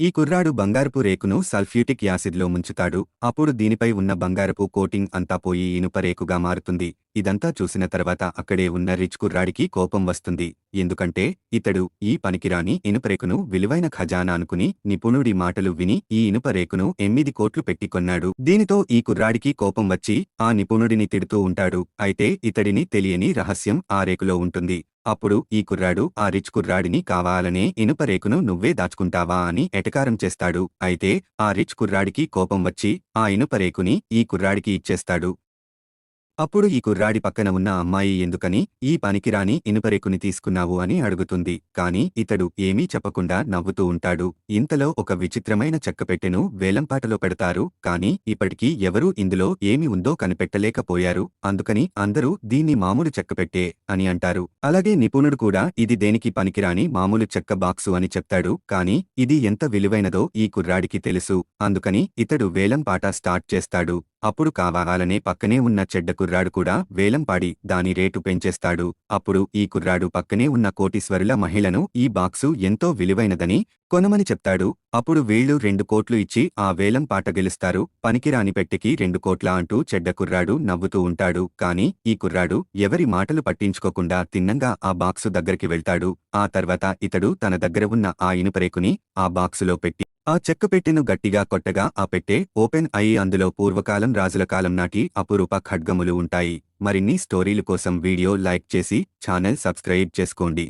ఈ కుర్రాడు బంగారపు రేకును సల్ఫ్యూటిక్ యాసిడ్లో ముంచుతాడు. అప్పుడు దీనిపై ఉన్న బంగారపు కోటింగ్ అంతా పోయి ఇనుప రేకుగా మారుతుంది. ఇదంతా చూసిన తర్వాత అక్కడే ఉన్న రిచ్ కుర్రాడికి కోపం వస్తుంది. ఎందుకంటే ఇతడు ఈ పనికిరాని ఇనుపరేకును విలువైన ఖజానా అనుకుని నిపుణుడి మాటలు విని ఈ ఇనుప రేకును 8 కోట్లు పెట్టి కొన్నాడు. దీనితో ఈ కుర్రాడికి కోపం వచ్చి ఆ నిపుణుడిని తిడుతూ ఉంటాడు. అయితే ఇతడిని తెలియని రహస్యం ఆ రేకులో ఉంటుంది. అప్పుడు ఈ కుర్రాడు ఆ రిచ్ కుర్రాడిని కావాలనే ఇనుప రేకును నువ్వే దాచుకుంటావా అని ఎటకారం చేస్తాడు. అయితే ఆ రిచ్ కుర్రాడికి కోపం వచ్చి ఆ ఇనుప రేకుని ఈ కుర్రాడికి ఇచ్చేస్తాడు. అప్పుడు ఈ కుర్రాడి పక్కన ఉన్న అమ్మాయి ఎందుకని ఈ పనికిరాని ఇనుపరేకుని తీసుకున్నావు అని అడుగుతుంది. కాని ఇతడు ఏమీ చెప్పకుండా నవ్వుతూ ఉంటాడు. ఇంతలో ఒక విచిత్రమైన చెక్కపెట్టెను వేలంపాటలో పెడతారు. కాని ఇప్పటికీ ఎవరూ ఇందులో ఏమి ఉందో కనిపెట్టలేకపోయారు. అందుకని అందరూ దీన్ని మామూలు చెక్కపెట్టే అని అంటారు. అలాగే నిపుణుడు కూడా ఇది దేనికి పనికిరాని మామూలు చెక్క బాక్సు అని చెప్తాడు. కాని ఇది ఎంత విలువైనదో ఈ కుర్రాడికి తెలుసు. అందుకని ఇతడు వేలంపాట స్టార్ట్ చేస్తాడు. అప్పుడు కావాలనే పక్కనే ఉన్న చెడ్డ కుర్రాడు కూడా వేలంపాడి దాని రేటు పెంచేస్తాడు. అప్పుడు ఈ కుర్రాడు పక్కనే ఉన్న కోటీశ్వరుల మహిళను ఈ బాక్సు ఎంతో విలువైనదని కొనమని చెప్తాడు. అప్పుడు వీళ్లు 2 కోట్లు ఇచ్చి ఆ వేలంపాట గెలుస్తారు. పనికిరాని పెట్టెకి 2 కోట్ల అంటూ చెడ్డ కుర్రాడు నవ్వుతూ ఉంటాడు. కాని ఈ కుర్రాడు ఎవరి మాటలు పట్టించుకోకుండా తిన్నంగా ఆ బాక్సు దగ్గరికి వెళ్తాడు. ఆ తర్వాత ఇతడు తన దగ్గర ఉన్న ఆ ఇనుపరేకుని ఆ బాక్సులో పెట్టి ఆ చెక్కపెట్టెను గట్టిగా కొట్టగా ఆ పెట్టె ఓపెన్ అయి అందులో పూర్వకాలం రాజుల కాలం నాటి అపురూప ఖడ్గములు ఉంటాయి. మరిన్ని స్టోరీలు కోసం వీడియో లైక్ చేసి ఛానల్ సబ్స్క్రైబ్ చేసుకోండి.